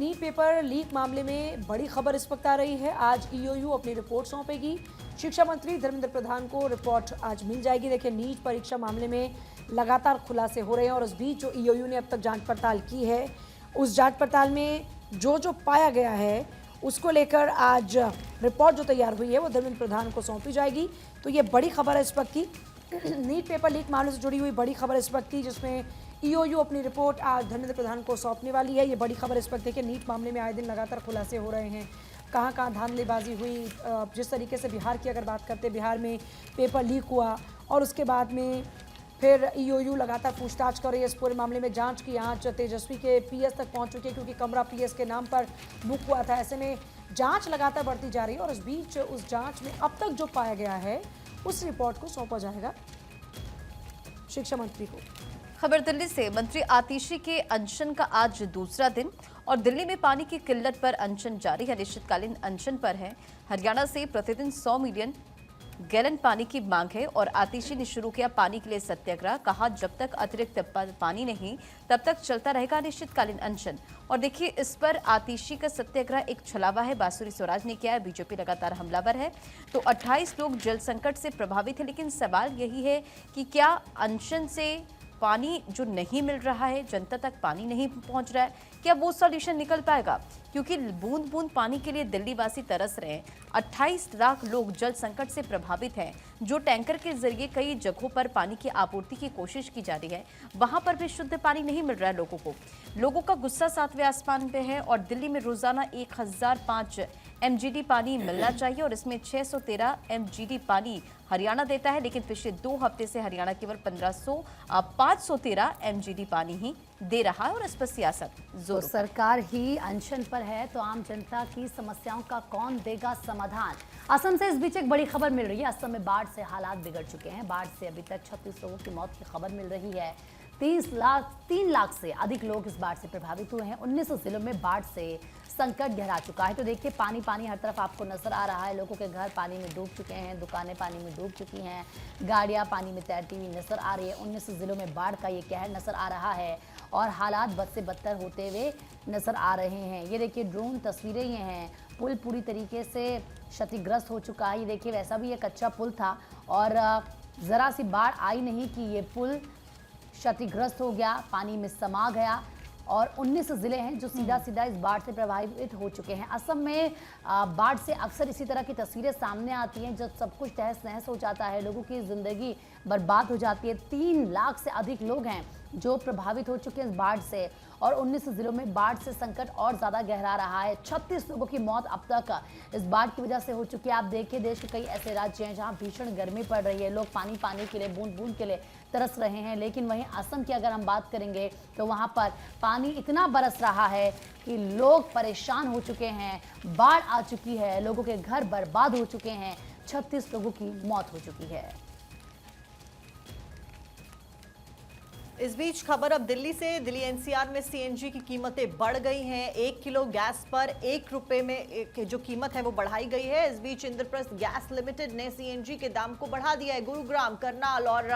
NEET paper leak मामले में बड़ी खबर इस वक्त आ रही है। आज ईओयू अपनी रिपोर्ट सौंपेगी। शिक्षा मंत्री धर्मेंद्र प्रधान को रिपोर्ट आज मिल जाएगी। देखिए, नीट परीक्षा मामले में लगातार खुलासे हो रहे हैं और इस बीच जो ईओयू ने अब तक जांच पड़ताल की है, उस जांच पड़ताल में जो पाया गया है उसको लेकर आज रिपोर्ट जो तैयार हुई है वो धर्मेंद्र प्रधान को सौंपी जाएगी। तो ये बड़ी खबर है इस वक्त की। नीट पेपर लीक मामले से जुड़ी हुई बड़ी खबर इस वक्त की, जिसमें ईओयू अपनी रिपोर्ट आज धर्मेंद्र प्रधान को सौंपने वाली है। ये बड़ी खबर इस वक्त है कि नीट मामले में आए दिन लगातार खुलासे हो रहे हैं। कहाँ कहाँ धांधलीबाजी हुई, जिस तरीके से बिहार की अगर बात करते, बिहार में पेपर लीक हुआ और उसके बाद में फिर ईओयू लगातार पूछताछ कर रही है इस पूरे मामले में। जांच की आंच तेजस्वी के पीएस तक पहुंच चुकी है, क्योंकि कमरा पीएस के नाम पर बुक हुआ था। ऐसे में जांच लगातार बढ़ती जा रही है और इस बीच उस जांच में अब तक जो पाया गया है उस रिपोर्ट को सौंपा जाएगा शिक्षा मंत्री को। खबर दिल्ली से। मंत्री आतिशी के अनशन का आज दूसरा दिन और दिल्ली में पानी की किल्लत पर अनशन जारी है। अनिश्चितकालीन अनशन पर है। हरियाणा से प्रतिदिन 100 मिलियन गैलन पानी की मांग है और आतिशी ने शुरू किया पानी के लिए सत्याग्रह। कहा, जब तक अतिरिक्त पानी नहीं तब तक चलता रहेगा अनिश्चितकालीन अनशन। और देखिए, इस पर आतिशी का सत्याग्रह एक छलावा है। बांसुरी स्वराज ने किया है। बीजेपी लगातार हमलावर है। तो 28 लोग जल संकट से प्रभावित है, लेकिन सवाल यही है कि क्या अनशन से पानी जो नहीं मिल रहा है, जनता तक पानी नहीं पहुंच रहा है, क्या वो सॉल्यूशन निकल पाएगा? क्योंकि बूंद बूंद पानी के लिए दिल्ली वासी तरस रहे हैं। 28 लाख लोग जल संकट से प्रभावित हैं। जो टैंकर के जरिए कई जगहों पर पानी की आपूर्ति की कोशिश की जा रही है, वहां पर भी शुद्ध पानी नहीं मिल रहा है लोगों को। लोगों का गुस्सा 7वें आसमान पे है और दिल्ली में रोजाना 1005 एमजीडी पानी मिलना चाहिए और इसमें 613 एमजीडी पानी हरियाणा देता है, लेकिन पिछले 2 हफ्ते से हरियाणा केवल 513 एमजीडी पानी ही दे रहा है और इस पर सियासत जोर। तो सरकार ही अनशन पर है, तो आम जनता की समस्याओं का कौन देगा समाधान? असम से इस बीच एक बड़ी खबर मिल रही है। असम में बाढ़ से हालात बिगड़ चुके हैं। बाढ़ से अभी तक 36 लोगों की मौत की खबर मिल रही है। 3 लाख से अधिक लोग इस बाढ़ से प्रभावित हुए हैं। 19 जिलों में बाढ़ से संकट गहरा चुका है। तो देखिए, पानी पानी हर तरफ आपको नजर आ रहा है। लोगों के घर पानी में डूब चुके हैं, दुकानें पानी में डूब चुकी हैं, गाड़ियां पानी में तैरती हुई नजर आ रही है। 19 जिलों में बाढ़ का ये कहर नजर आ रहा है और हालात बद से बदतर होते हुए नजर आ रहे हैं। ये देखिए, ड्रोन तस्वीरें ये हैं। पुल पूरी तरीके से क्षतिग्रस्त हो चुका है। ये देखिए, वैसा भी ये कच्चा पुल था और ज़रा सी बाढ़ आई नहीं कि ये पुल क्षतिग्रस्त हो गया, पानी में समा गया। और 19 ज़िले हैं जो सीधा इस बाढ़ से प्रभावित हो चुके हैं। असम में बाढ़ से अक्सर इसी तरह की तस्वीरें सामने आती हैं, जब सब कुछ तहस नहस हो जाता है, लोगों की ज़िंदगी बर्बाद हो जाती है। 3 लाख से अधिक लोग हैं जो प्रभावित हो चुके हैं इस बाढ़ से और 19 जिलों में बाढ़ से संकट और ज़्यादा गहरा रहा है। 36 लोगों की मौत अब तक इस बाढ़ की वजह से हो चुकी है। आप देखिए, देश के कई ऐसे राज्य हैं जहां भीषण गर्मी पड़ रही है। लोग पानी पाने के लिए, बूंद बूंद के लिए तरस रहे हैं। लेकिन वहीं असम की अगर हम बात करेंगे तो वहां पर पानी इतना बरस रहा है कि लोग परेशान हो चुके हैं। बाढ़ आ चुकी है, लोगों के घर बर्बाद हो चुके हैं। 36 लोगों की मौत हो चुकी है। इस बीच खबर अब दिल्ली से। दिल्ली एनसीआर में सीएनजी की कीमतें बढ़ गई हैं। 1 किलो गैस पर 1 रुपए में जो कीमत है वो बढ़ाई गई है। इस बीच इंद्रप्रस्थ गैस लिमिटेड ने सीएनजी के दाम को बढ़ा दिया है। गुरुग्राम, करनाल और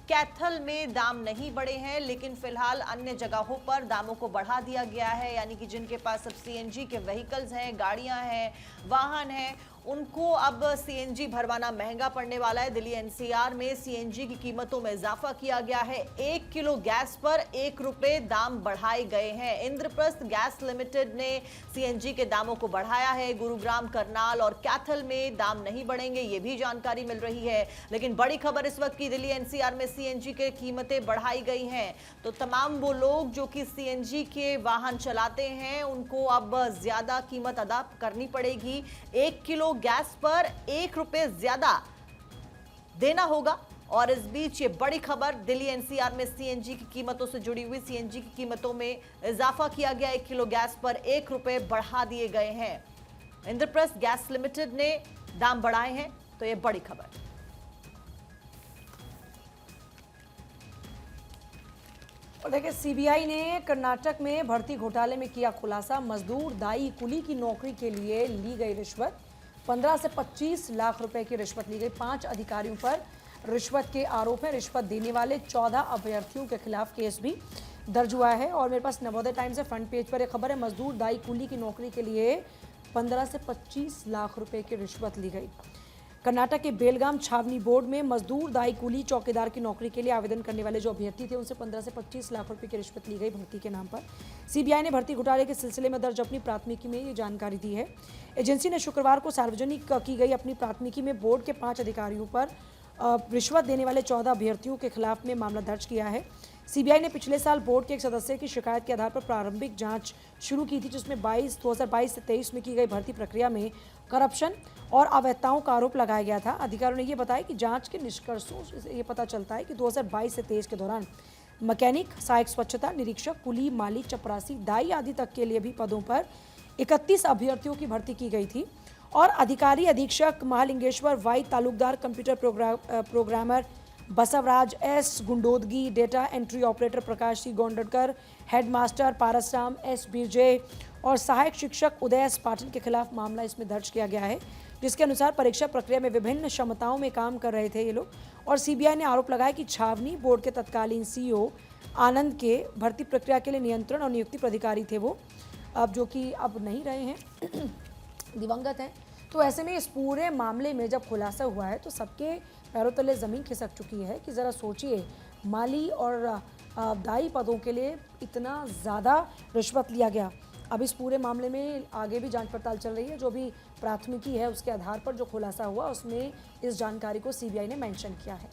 कैथल में दाम नहीं बढ़े हैं, लेकिन फिलहाल अन्य जगहों पर दामों को बढ़ा दिया गया है। यानी कि जिनके पास अब सीएनजी के व्हीकल्स हैं, गाड़ियां हैं, वाहन हैं, उनको अब सीएनजी भरवाना महंगा पड़ने वाला है। दिल्ली एनसीआर में सीएनजी की कीमतों में इजाफा किया गया है। 1 किलो गैस पर 1 रुपए दाम बढ़ाए गए हैं। इंद्रप्रस्थ गैस लिमिटेड ने सीएनजी के दामों को बढ़ाया है। गुरुग्राम, करनाल और कैथल में दाम नहीं बढ़ेंगे, ये भी जानकारी मिल रही है। लेकिन बड़ी खबर इस वक्त की, दिल्ली एनसीआर में सीएनजी के कीमतें बढ़ाई गई हैं। तो तमाम वो लोग जो कि सीएनजी के वाहन चलाते हैं, उनको अब ज्यादा कीमत अदा करनी पड़ेगी। 1 किलो गैस पर 1 रुपए ज्यादा देना होगा। और इस बीच ये बड़ी खबर, दिल्ली एनसीआर में सीएनजी की कीमतों से जुड़ी हुई। सीएनजी की कीमतों में इजाफा किया गया। 1 किलो गैस पर 1 रुपए बढ़ा दिए गए हैं। इंद्रप्रस्थ गैस लिमिटेड ने दाम बढ़ाए हैं। तो ये बड़ी खबर। और देखिए, सीबीआई ने कर्नाटक में भर्ती घोटाले में किया खुलासा। मजदूर दाई कुली की नौकरी के लिए ली गई रिश्वत। 15 से 25 लाख रुपए की रिश्वत ली गई। 5 अधिकारियों पर रिश्वत के आरोप हैं। रिश्वत देने वाले 14 अभ्यर्थियों के खिलाफ केस भी दर्ज हुआ है। और मेरे पास नवोदय टाइम्स है, फ्रंट पेज पर एक खबर है, मजदूर दाई कूली की नौकरी के लिए 15 से 25 लाख रुपए की रिश्वत ली गई। कर्नाटक के बेलगाम छावनी बोर्ड में मजदूर दाई कूली चौकीदार की नौकरी के लिए आवेदन करने वाले जो अभ्यर्थी थे उनसे 15 से 25 लाख रुपए की रिश्वत ली गई भर्ती के नाम पर। सीबीआई ने भर्ती घोटाले के सिलसिले में दर्ज अपनी प्राथमिकी में ये जानकारी दी है। एजेंसी ने शुक्रवार को सार्वजनिक की गई अपनी प्राथमिकी में बोर्ड के 5 अधिकारियों पर रिश्वत देने वाले 14 अभ्यर्थियों के खिलाफ में मामला दर्ज किया है। सीबीआई ने पिछले साल बोर्ड के एक सदस्य की शिकायत के आधार पर प्रारंभिक जांच शुरू की थी, जिसमें 2022 से 23 में की गई भर्ती प्रक्रिया में करप्शन और अवैधताओं का आरोप लगाया गया था। अधिकारियों ने यह बताया कि जांच के निष्कर्षों से ये पता चलता है कि 2022 से 23 के दौरान मैकेनिक, सहायक स्वच्छता निरीक्षक, कुली, माली, चपरासी, दाई आदि तक के लिए भी पदों पर 31 अभ्यर्थियों की भर्ती की गई थी। और अधिकारी अधीक्षक महालिंगेश्वर वाई, तालुकदार computer programmer Basavaraj S Gundodagi, data entry operator Prakash C Gondkar, headmaster Parasram S BJ और सहायक शिक्षक उदय एस पाटिल के खिलाफ मामला इसमें दर्ज किया गया है, जिसके अनुसार परीक्षा प्रक्रिया में विभिन्न क्षमताओं में काम कर रहे थे ये लोग। और सीबीआई ने आरोप लगाया कि छावनी बोर्ड के तत्कालीन सीईओ आनंद के भर्ती प्रक्रिया के लिए नियंत्रण और नियुक्ति प्राधिकारी थे वो, अब जो कि अब नहीं रहे हैं, दिवंगत हैं। तो ऐसे में इस पूरे मामले में जब खुलासा हुआ है तो सबके पैरों तले ज़मीन खिसक चुकी है कि ज़रा सोचिए, माली और दाई पदों के लिए इतना ज़्यादा रिश्वत लिया गया। अब इस पूरे मामले में आगे भी जांच पड़ताल चल रही है। जो भी प्राथमिकी है उसके आधार पर जो खुलासा हुआ उसमें इस जानकारी को सीबीआई ने मेंशन किया है।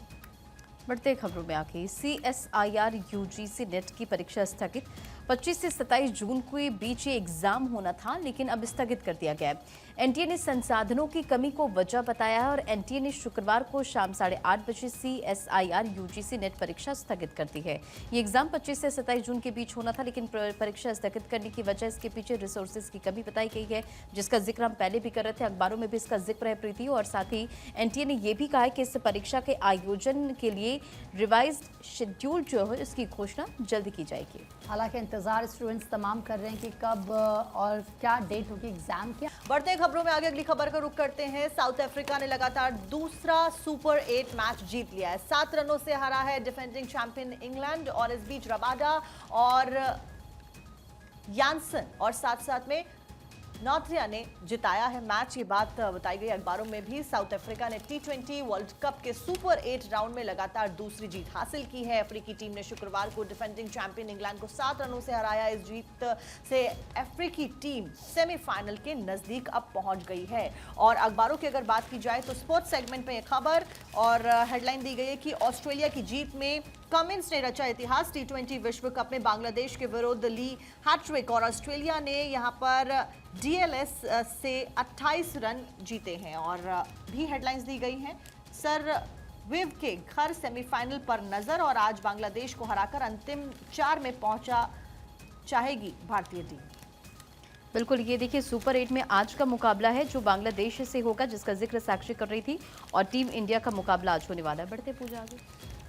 बढ़ते खबरों में आके CSIR UGC नेट की परीक्षा स्थगित। 25 से 27 जून के बीच ये एग्जाम होना था, लेकिन अब स्थगित कर दिया गया है। एनटीए ने संसाधनों की कमी को वजह बताया है और एनटीए ने शुक्रवार को शाम 8:30 बजे CSIR UGC नेट परीक्षा स्थगित कर दी है। ये एग्जाम 25 से 27 जून के बीच होना था, लेकिन परीक्षा स्थगित करने की वजह इसके पीछे रिसोर्सेज की कमी बताई गई है, जिसका जिक्र हम पहले भी कर रहे थे, अखबारों में भी इसका जिक्र है प्रीति। और साथ ही एनटीए ने यह भी कहा है कि इस परीक्षा के आयोजन के लिए रिवाइज्ड शेड्यूल जो है इसकी घोषणा जल्द की जाएगी। हालांकि इंतजार स्टूडेंट्स तमाम कर रहे हैं कि कब और क्या डेट होगी एग्जाम की। बढ़ते खबरों में आगे अगली खबर का रुख करते हैं। साउथ अफ्रीका ने लगातार दूसरा सुपर 8 मैच जीत लिया है। 7 रनों से हरा है डिफेंडिंग चैंपियन इंग्लैंड। और इस बीच रबाडा और यानसन और साथ साथ में नॉर्थिया ने जिताया है मैच। ये बात बताई गई अखबारों में भी। साउथ अफ्रीका ने T20 वर्ल्ड कप के सुपर 8 राउंड में लगातार दूसरी जीत हासिल की है। अफ्रीकी टीम ने शुक्रवार को डिफेंडिंग चैंपियन इंग्लैंड को 7 रनों से हराया। इस जीत से अफ्रीकी टीम सेमीफाइनल के नजदीक अब पहुंच गई है। और अखबारों की अगर बात की जाए तो स्पोर्ट्स सेगमेंट में एक खबर और हेडलाइन दी गई है कि ऑस्ट्रेलिया की जीत में कमिंस ने रचा इतिहास। T20 विश्व कप में बांग्लादेश के विरुद्ध ली हैट्रिक और ऑस्ट्रेलिया ने यहां पर DLS से 28 रन जीते हैं। और भी हेडलाइंस दी गई हैं। सर विव के घर सेमीफाइनल पर नजर और आज बांग्लादेश को हराकर अंतिम 4 में पहुंचा चाहेगी भारतीय टीम। बिल्कुल, ये देखिए सुपर 8 में आज का मुकाबला है जो बांग्लादेश से होगा, जिसका जिक्र साक्षी कर रही थी। और टीम इंडिया का मुकाबला आज होने वाला है। बढ़ते पूजा आगे।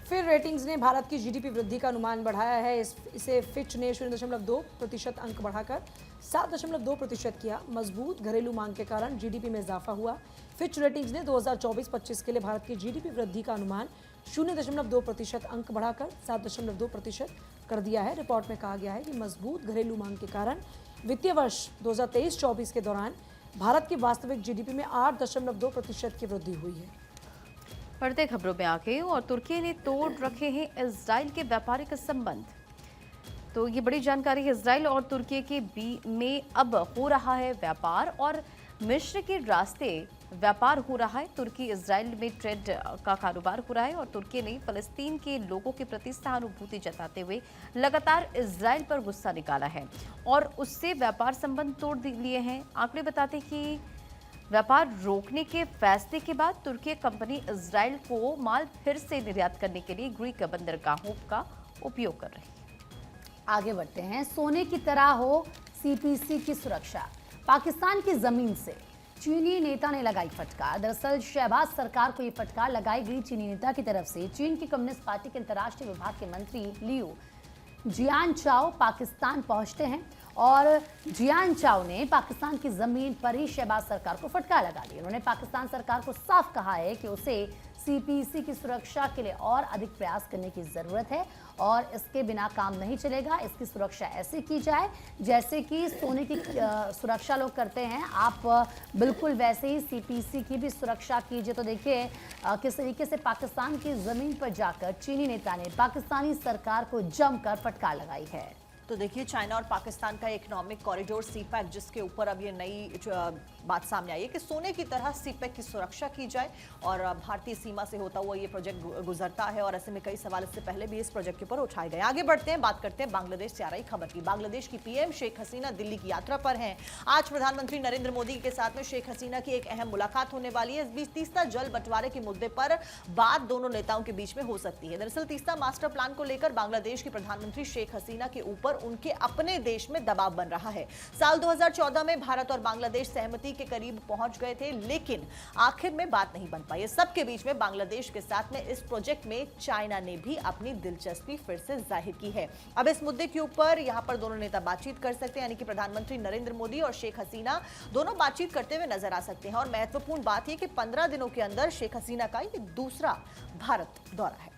फिर रेटिंग्स ने भारत की जीडीपी वृद्धि का अनुमान बढ़ाया है। इसे फिच ने 0.2% अंक बढ़ाकर 7.2% किया। मजबूत घरेलू मांग के कारण जीडीपी में इजाफा हुआ। फिच रेटिंग्स ने 2024-25 के लिए भारत की जीडीपी वृद्धि का अनुमान 0.2% अंक बढ़ाकर 7.2% कर दिया है। रिपोर्ट में कहा गया है कि मजबूत घरेलू मांग के कारण वित्तीय वर्ष 2023-24 के दौरान भारत की वास्तविक जीडीपी में 8.2% की वृद्धि हुई है। बढ़ते खबरों में आगे। और तुर्की ने तोड़ रखे हैं इजराइल के व्यापारिक संबंध। तो ये बड़ी जानकारी है। इजराइल और तुर्की के बीच में अब हो रहा है व्यापार और मिस्र के रास्ते व्यापार हो रहा है। तुर्की इजराइल में ट्रेड का कारोबार हो रहा है और तुर्की ने फलस्तीन के लोगों के प्रति सहानुभूति जताते हुए लगातार इजराइल पर गुस्सा निकाला है और उससे व्यापार संबंध तोड़ लिए हैं। आंकड़े बताते हैं कि व्यापार रोकने के फैसले के बाद तुर्की कंपनी इजराइल को माल फिर से निर्यात करने के लिए ग्रीक बंदरगाहों का उपयोग कर रही है। आगे बढ़ते हैं। सोने की तरह हो CPC की सुरक्षा। पाकिस्तान की जमीन से चीनी नेता ने लगाई फटकार। दरअसल शहबाज सरकार को ये फटकार लगाई गई चीनी नेता की तरफ से। चीन की कम्युनिस्ट पार्टी के अंतर्राष्ट्रीय विभाग के मंत्री लियू जियानचाओ पाकिस्तान पहुंचते हैं और जियानचाओ ने पाकिस्तान की जमीन पर ही शहबाज सरकार को फटकार लगा दी। उन्होंने पाकिस्तान सरकार को साफ कहा है कि उसे सीपीसी की सुरक्षा के लिए और अधिक प्रयास करने की जरूरत है और इसके बिना काम नहीं चलेगा। इसकी सुरक्षा ऐसे की जाए जैसे कि सोने की सुरक्षा लोग करते हैं, आप बिल्कुल वैसे ही सीपीसी की भी सुरक्षा कीजिए। तो देखिए किस तरीके से पाकिस्तान की जमीन पर जाकर चीनी नेता ने पाकिस्तानी सरकार को जमकर फटकार लगाई है। तो देखिए चाइना और पाकिस्तान का इकोनॉमिक कॉरिडोर सीपैक, जिसके ऊपर अब ये नई बात सामने आई है कि सोने की तरह सीपैक की सुरक्षा की जाए और भारतीय सीमा से होता हुआ ये प्रोजेक्ट गुजरता है और ऐसे में कई सवाल इससे पहले भी इस प्रोजेक्ट के ऊपर उठाए गए। आगे बढ़ते हैं, बात करते हैं बांग्लादेश से आ रही खबर की। बांग्लादेश की पीएम शेख हसीना दिल्ली की यात्रा पर हैं। आज प्रधानमंत्री नरेंद्र मोदी के साथ में शेख हसीना की एक अहम मुलाकात होने वाली है। इस बीच तीस्ता जल बंटवारे के मुद्दे पर बात दोनों नेताओं के बीच में हो सकती है। दरअसल तीस्ता मास्टर प्लान को लेकर बांग्लादेश की प्रधानमंत्री शेख हसीना के ऊपर उनके अपने देश में दबाव बन रहा है। साल 2014 में भारत और बांग्लादेश सहमति के करीब पहुंच गए थे, लेकिन आखिर में बात नहीं बन पाई। सबके बीच में बांग्लादेश के साथ में इस प्रोजेक्ट में चाइना ने भी अपनी दिलचस्पी फिर से जाहिर की है। अब इस मुद्दे के ऊपर यहां पर दोनों नेता बातचीत कर सकते हैं, यानी कि प्रधानमंत्री नरेंद्र मोदी और शेख हसीना दोनों बातचीत करते हुए नजर आ सकते हैं। और महत्वपूर्ण बात यह कि 15 दिनों के अंदर शेख हसीना का ये दूसरा भारत दौरा है।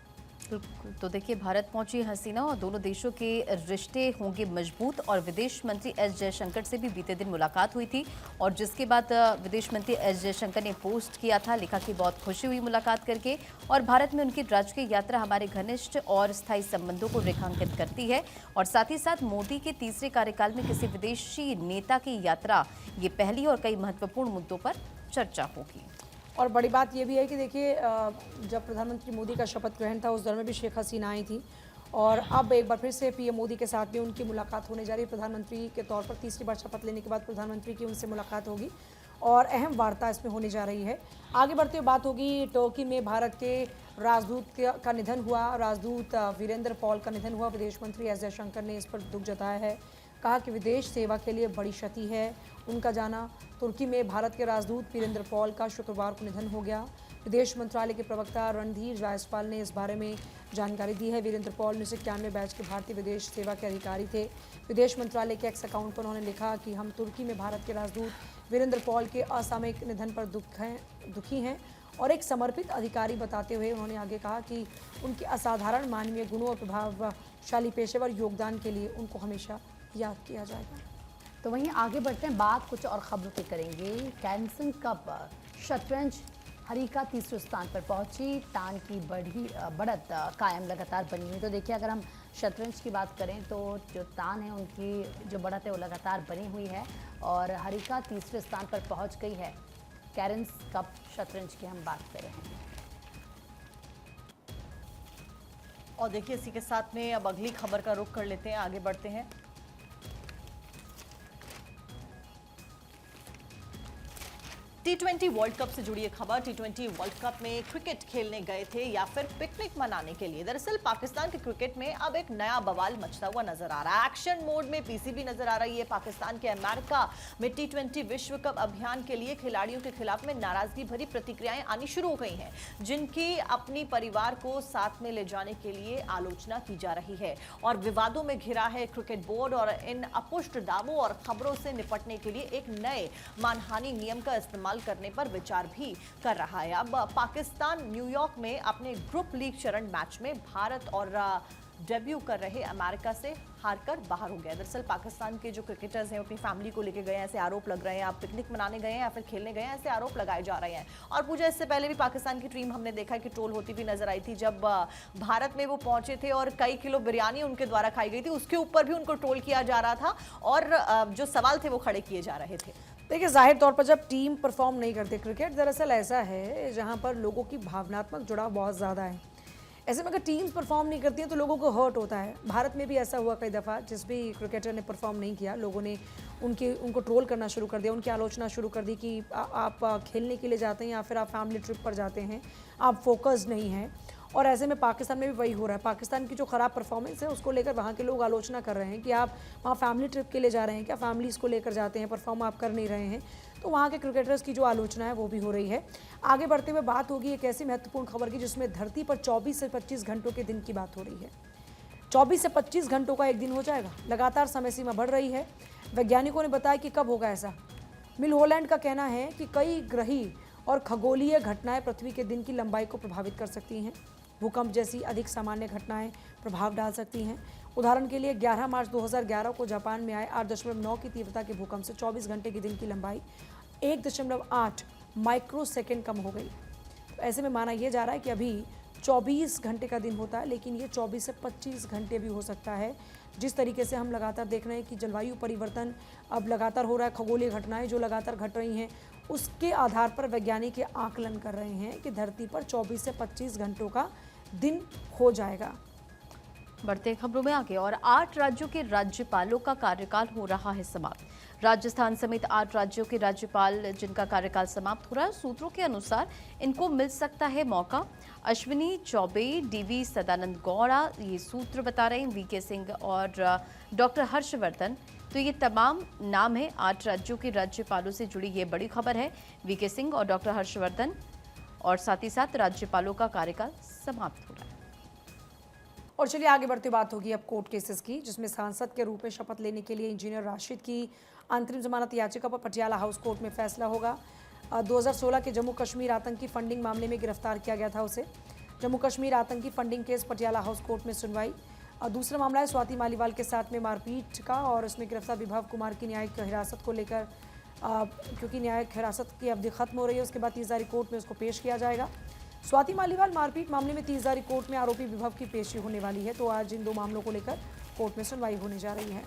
तो देखिए भारत पहुंची हसीना और दोनों देशों के रिश्ते होंगे मजबूत। और विदेश मंत्री एस जयशंकर से भी बीते दिन मुलाकात हुई थी और जिसके बाद विदेश मंत्री एस जयशंकर ने पोस्ट किया था, लिखा कि बहुत खुशी हुई मुलाकात करके और भारत में उनकी राजकीय यात्रा हमारे घनिष्ठ और स्थायी संबंधों को रेखांकित करती है। और साथ ही साथ मोदी के तीसरे कार्यकाल में किसी विदेशी नेता की यात्रा ये पहली और कई महत्वपूर्ण मुद्दों पर चर्चा होगी। और बड़ी बात यह भी है कि देखिए जब प्रधानमंत्री मोदी का शपथ ग्रहण था उस दौरान में भी शेख हसीना आई थी और अब एक बार फिर से पीएम मोदी के साथ भी उनकी मुलाकात होने जा रही है। प्रधानमंत्री के तौर पर तीसरी बार शपथ लेने के बाद प्रधानमंत्री की उनसे मुलाकात होगी और अहम वार्ता इसमें होने जा रही है। आगे बढ़ते हुए बात होगी टर्की में भारत के राजदूत का निधन हुआ। राजदूत वीरेंद्र पॉल का निधन हुआ। विदेश मंत्री एस जयशंकर ने इस पर दुख जताया है, कहा कि विदेश सेवा के लिए बड़ी क्षति है उनका जाना। तुर्की में भारत के राजदूत वीरेंद्र पॉल का शुक्रवार को निधन हो गया। विदेश मंत्रालय के प्रवक्ता रणधीर जायसवाल ने इस बारे में जानकारी दी है। वीरेंद्र पॉल 1991 बैच के भारतीय विदेश सेवा के अधिकारी थे। विदेश मंत्रालय के एक्स अकाउंट पर उन्होंने लिखा कि हम तुर्की में भारत के राजदूत वीरेंद्र पॉल के असामयिक निधन पर दुखी हैं और एक समर्पित अधिकारी बताते हुए उन्होंने आगे कहा कि उनके असाधारण मानवीय गुणों और प्रभावशाली पेशेवर योगदान के लिए उनको हमेशा याद किया जाएगा। तो वहीं आगे बढ़ते हैं, बात कुछ और खबरों की करेंगे। कैरसन कप शतरंज हरिका तीसरे स्थान पर पहुंची। तान की बढ़त कायम लगातार बनी हुई। तो देखिए अगर हम शतरंज की बात करें तो जो तान है उनकी जो बढ़त है वो लगातार बनी हुई है और हरिका तीसरे स्थान पर पहुंच गई है। कैरसन कप शतरंज की हम बात कर रहे हैं। और देखिए इसी के साथ में अब अगली खबर का रुख कर लेते हैं, आगे बढ़ते हैं। T20 वर्ल्ड कप से जुड़ी एक खबर। T20 वर्ल्ड कप में क्रिकेट खेलने गए थे या फिर पिकनिक मनाने के लिए। दरअसल पाकिस्तान के क्रिकेट में अब एक नया बवाल मचता हुआ नजर आ रहा है। एक्शन मोड में पीसीबी नजर आ रही है। पाकिस्तान के अमेरिका में T20 विश्व कप अभियान के लिए खिलाड़ियों के खिलाफ में नाराजगी भरी प्रतिक्रियाएं आनी शुरू हो गई हैं, जिनकी अपनी परिवार को साथ में ले जाने के लिए आलोचना की जा रही है। और विवादों में घिरा है क्रिकेट बोर्ड और इन अपुष्ट दावों और खबरों से निपटने के लिए एक नए मानहानि नियम का इस्तेमाल करने पर विचार भी कर रहा है। अब पाकिस्तान न्यूयॉर्क में अपने ग्रुप लीग चरण मैच में भारत और डेब्यू कर रहे अमेरिका से हारकर बाहर हो गया। दरअसल पाकिस्तान के जो क्रिकेटर्स हैं अपनी फैमिली को लेके गए हैं, ऐसे आरोप लग रहे हैं। आप पिकनिक मनाने गए हैं या फिर खेलने गए हैं, ऐसे आरोप लगाए जा रहे हैं। और पूजा इससे पहले भी पाकिस्तान की टीम हमने देखा कि ट्रोल होती भी नजर आई थी। जब भारत में वो पहुंचे थे और कई किलो बिरयानी उनके द्वारा खाई गई थी, उसके ऊपर भी उनको ट्रोल किया जा रहा था और जो सवाल थे वो खड़े किए जा रहे थे। देखिए जाहिर तौर पर जब टीम परफॉर्म नहीं करती, क्रिकेट दरअसल ऐसा है जहां पर लोगों की भावनात्मक जुड़ाव बहुत ज़्यादा है। ऐसे में अगर टीम्स परफॉर्म नहीं करती हैं तो लोगों को हर्ट होता है। भारत में भी ऐसा हुआ कई दफ़ा, जिस भी क्रिकेटर ने परफॉर्म नहीं किया लोगों ने उनको ट्रोल करना शुरू कर दिया, उनकी आलोचना शुरू कर दी कि आप खेलने के लिए जाते हैं या फिर आप फैमिली ट्रिप पर जाते हैं, आप फोकस्ड नहीं हैं। और ऐसे में पाकिस्तान में भी वही हो रहा है। पाकिस्तान की जो ख़राब परफॉर्मेंस है उसको लेकर वहाँ के लोग आलोचना कर रहे हैं कि आप वहाँ फैमिली ट्रिप के लिए जा रहे हैं, क्या फैमिलीज़ को लेकर जाते हैं, परफॉर्म आप कर नहीं रहे हैं। तो वहाँ के क्रिकेटर्स की जो आलोचना है वो भी हो रही है। आगे बढ़ते हुए बात होगी एक ऐसी महत्वपूर्ण खबर की जिसमें धरती पर 24 से 25 घंटों के दिन की बात हो रही है। 24 से 25 घंटों का एक दिन हो जाएगा। लगातार समय सीमा बढ़ रही है। वैज्ञानिकों ने बताया कि कब होगा ऐसा। मिल हॉलैंड का कहना है कि कई ग्रही और खगोलीय घटनाएं पृथ्वी के दिन की लंबाई को प्रभावित कर सकती हैं। भूकंप जैसी अधिक सामान्य घटनाएं प्रभाव डाल सकती हैं। उदाहरण के लिए 11 मार्च 2011 को जापान में आए 8.9 की तीव्रता के भूकंप से 24 घंटे के दिन की लंबाई 1.8 माइक्रोसेकंड कम हो गई। तो ऐसे में माना यह जा रहा है कि अभी 24 घंटे का दिन होता है, लेकिन ये 24 से 25 घंटे भी हो सकता है। जिस तरीके से हम लगातार देख रहे हैं कि जलवायु परिवर्तन अब लगातार हो रहा है, खगोलीय घटनाएं जो लगातार घट रही हैं, उसके आधार पर वैज्ञानिक ये आकलन कर रहे हैं कि धरती पर 24 से 25 घंटों का दिन हो जाएगा। बढ़ते खबरों में आगे, और 8 राज्यों के राज्यपालों का कार्यकाल हो रहा है समाप्त। राजस्थान समेत 8 राज्यों के राज्यपाल जिनका कार्यकाल समाप्त हो रहा है, सूत्रों के अनुसार इनको मिल सकता है मौका। अश्विनी चौबे, डीवी सदानंद गौड़ा ये सूत्र बता रहे हैं, वीके सिंह और डॉक्टर हर्षवर्धन। तो ये तमाम नाम है 8 राज्यों के राज्यपालों से जुड़ी ये बड़ी खबर है। वीके सिंह और डॉक्टर हर्षवर्धन और साथ ही साथ राज्यपालों का कार्यकाल समाप्त हो रहा है। और चलिए आगे बढ़ते बात होगी अब कोर्ट केसेस की, जिसमें सांसद के रूप में शपथ लेने के लिए इंजीनियर राशिद की अंतरिम जमानत याचिका पर पटियाला हाउस कोर्ट में फैसला होगा। 2016 के जम्मू कश्मीर आतंकी फंडिंग मामले में गिरफ्तार किया गया था उसे। जम्मू कश्मीर आतंकी funding case Patiala house court में सुनवाई। दूसरा मामला है स्वाति मालीवाल के साथ में मारपीट का, और इसमें गिरफ्तार विभव कुमार की न्यायिक हिरासत को लेकर क्योंकि न्यायिक हिरासत की अवधि खत्म हो रही है, उसके बाद 30 तारीख कोर्ट में उसको पेश किया जाएगा। स्वाति मालीवाल मारपीट मामले में 30 तारीख कोर्ट में आरोपी विभव की पेशी होने वाली है। तो आज इन दो मामलों को लेकर कोर्ट में सुनवाई होने जा रही है।